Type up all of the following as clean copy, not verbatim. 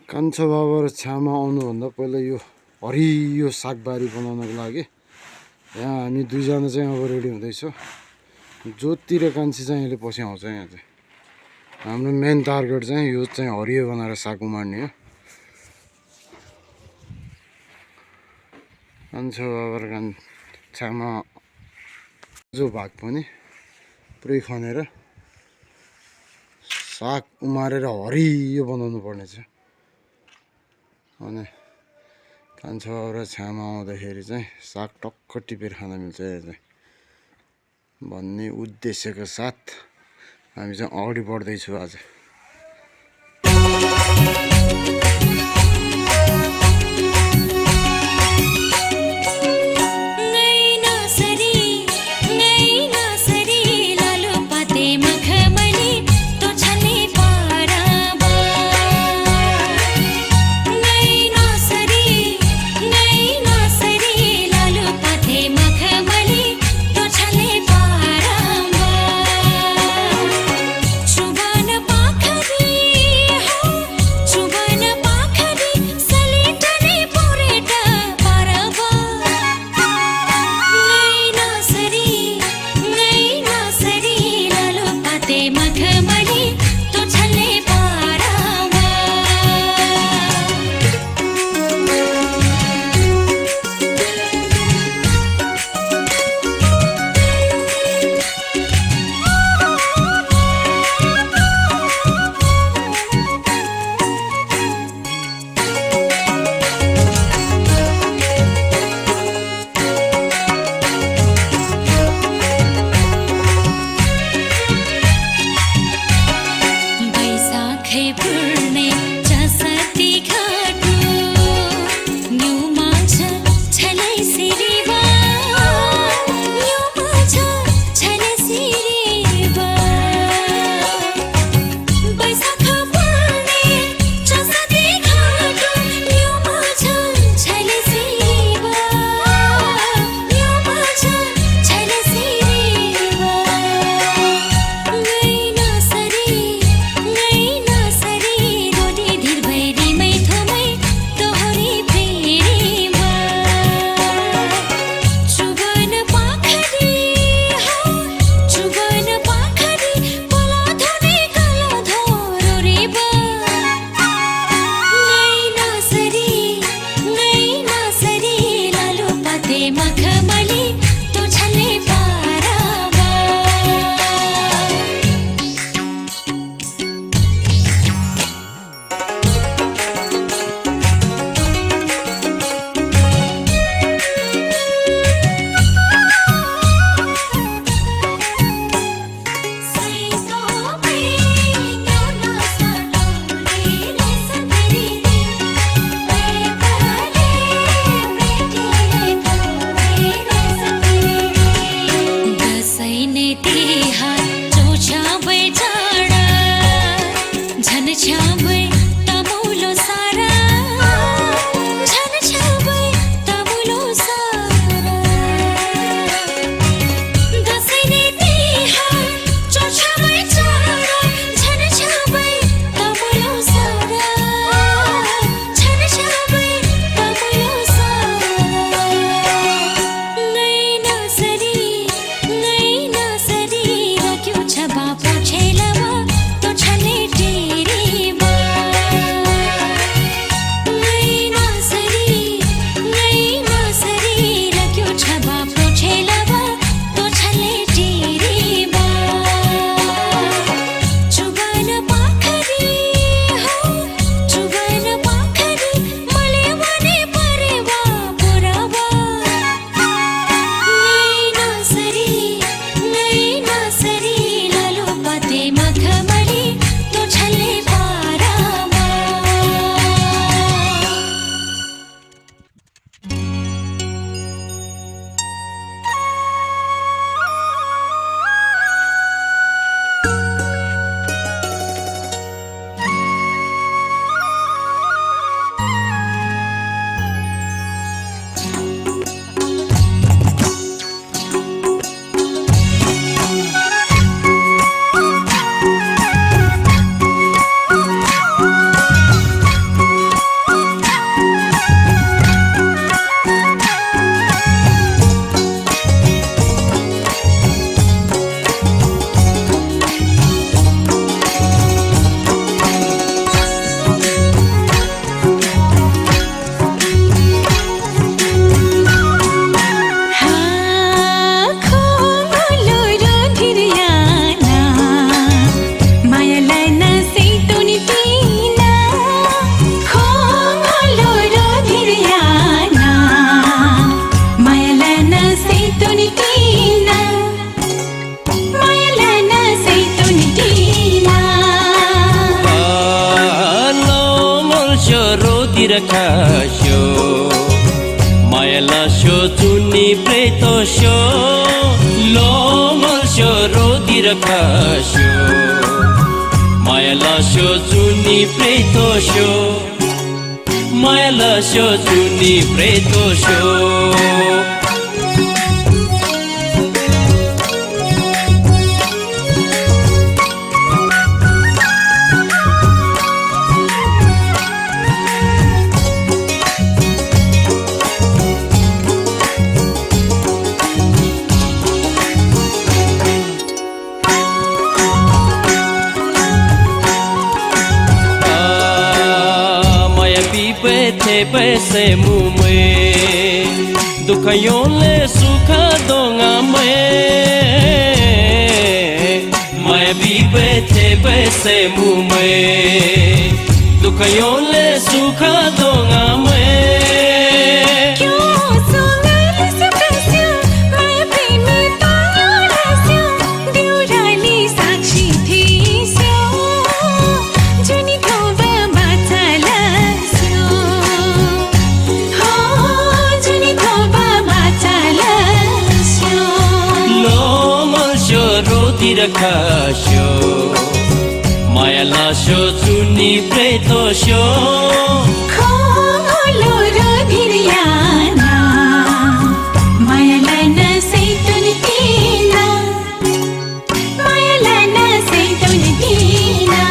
कान्छो बाबा र छ्यामा आउनुभन्दा पहिला यो हरियो सागबारी बनाउनको लागि यहाँ हामी दुईजना चाहिँ अब रेडी हुँदैछौँ। ज्योति र कान्छी चाहिँ अहिले पछि आउँछ। यहाँ चाहिँ हाम्रो मेन टार्गेट चाहिँ यो चाहिँ हरियो बनाएर साग उमार्ने हो। कान्छो बाबा र छ्यामा जो भाग पनि पुरै खनेर साग उमारेर हरियो बनाउनु पर्ने छ। अनि कान्छो बाबा र छ्यामा आउँदाखेरि चाहिँ साग टक्क टिपेर खान मिल्छ यहाँ चाहिँ भन्ने उद्देश्यको साथ हामी चाहिँ अगाडि बढ्दैछौँ आज। पाक rodiracasho Mayalasho tuni pretosho Lomalsho rodiracasho Mayalasho tuni pretosho Mayalasho tuni pretosho पैसे मुँह में दुखयों ले सुखा दूंगा मैं भी बैठे पैसे मुँह में दुखयों ले सुखा दूंगा Rodiracasho Mayalasho tuni pretosho Kholo rodiriyana Mayalana seituni tina Mayalana seituni tina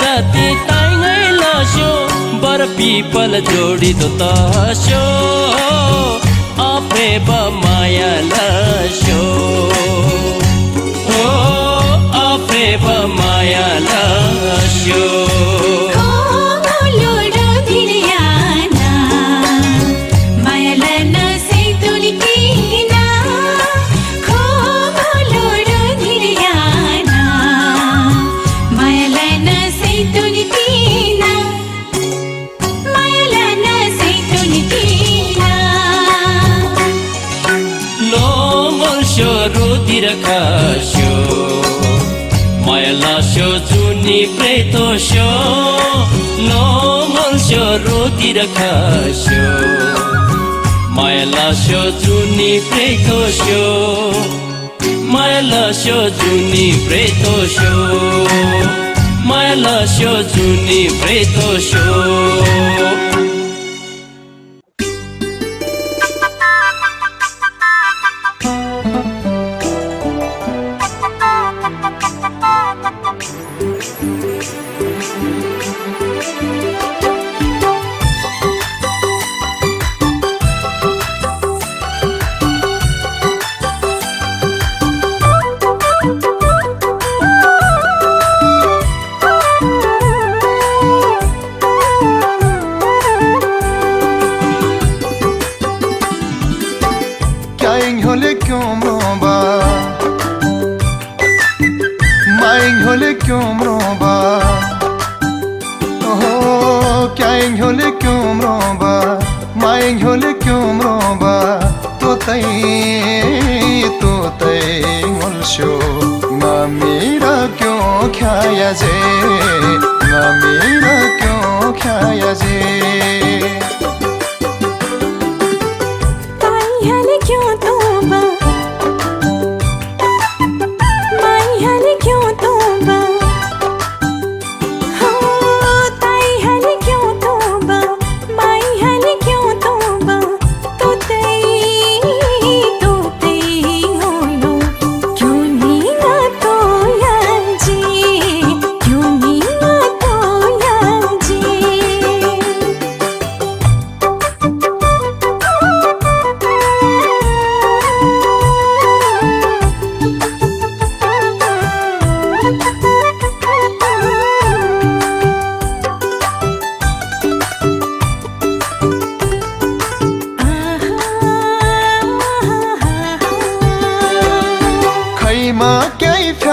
जाती ताई नहीं लाशो बर पीपल जोड़ी तो ताशो आपे बमाया लाशो ओ आपे बमाया लाशो Rodiracasho Mayalasho tuni pretosho Lomalsho rodiracasho Mayalasho tuni pretosho Mayalasho tuni pretosho Mayalasho tuni pretosho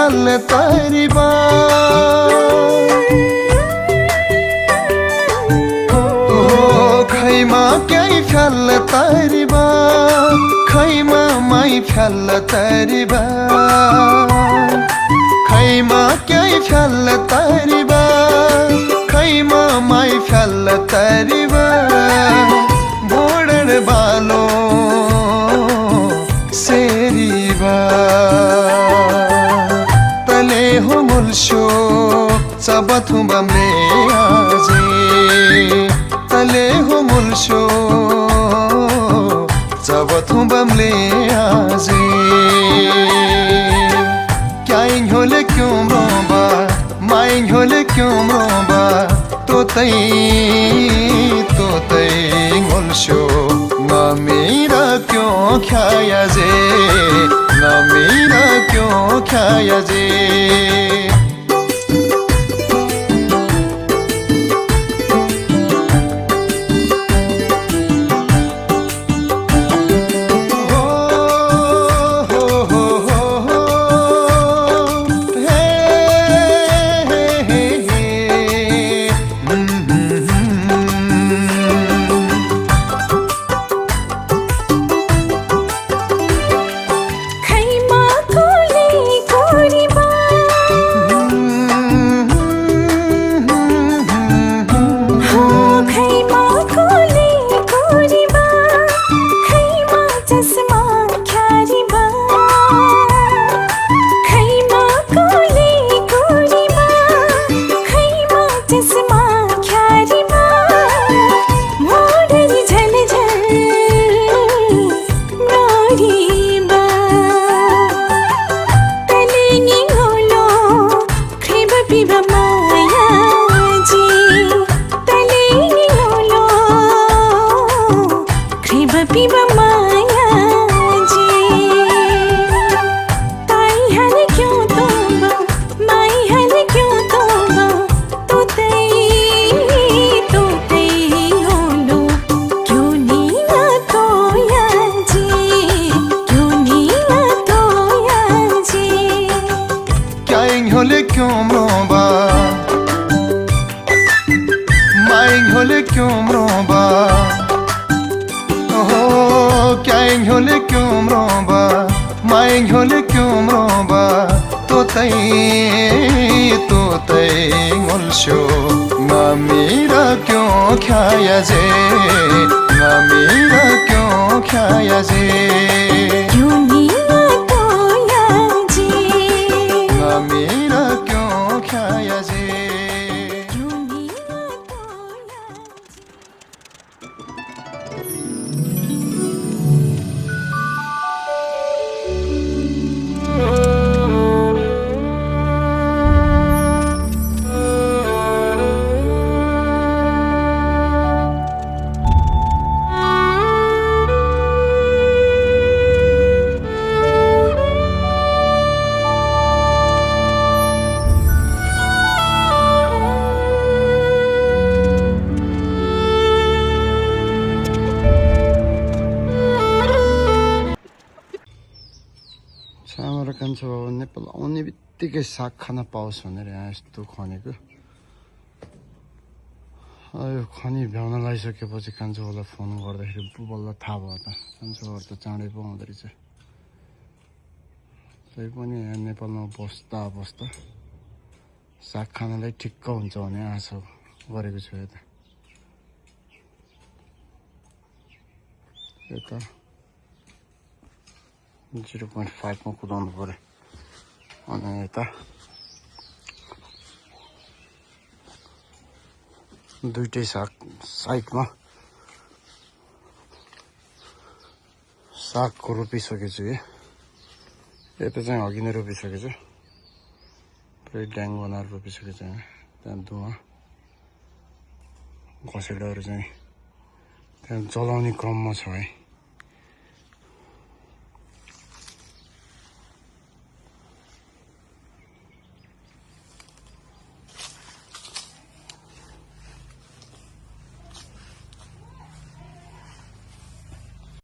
फ्याल्ने तरिबा खैमा क्याइ फ्याल्ने तरिबा खैमा माइ फ्याल्ने तरिबा खैमा क्याइ फ्याल्ने तरिबा खैमा माइ फ्याल्ने तरिबा भोडर बालो सेरिबा तले हो मुल्सो चबथु बमले आजे तले हो मुल्सो चबथु बमले आजे क्याइङ होले क्यों रोबा माइङ होले क्यों रोबा तोतै मुल्सो नमेरा क्यों ख्याया जे नमेरा क्यों ख्याया जे होले क्यों रोबा माइङ होले क्यों रोबा ओहो क्याइङ होले क्यों रोबा माइङ होले क्यों रोबा तोतै मुल्सो नमेरा क्यों ख्याया जे नमेरा क्यों ख्याया जे मेरा क्यों ख्याया जे हाम्रो कान्छो बाबा नेपाल आउने बित्तिकै साग खान पाओस् भनेर यहाँ यस्तो खनेको यो खनी भ्याउन लगाइसकेपछि कान्छो बाबालाई फोन गर्दाखेरि बल्ल थाहा भयो त कान्छो बाबा त चाँडै पो आउँदो रहेछ तै पनि यहाँ नेपालमा बस्दा साग खानलाई ठिक्क हुन्छ भने आशा गरेको छु यता 0.5 मा कुदाउनु पर्यो अनि यता दुईटै साइडमा सागको रोपिसकेको छु यता चाहिँ अघि नै रोपिसकेको छु पुरै ड्याङ बनाएर रोपिसकेको छु त्यहाँ धुवा घसेडाहरू चाहिँ त्यहाँ जलाउने क्रममा छ है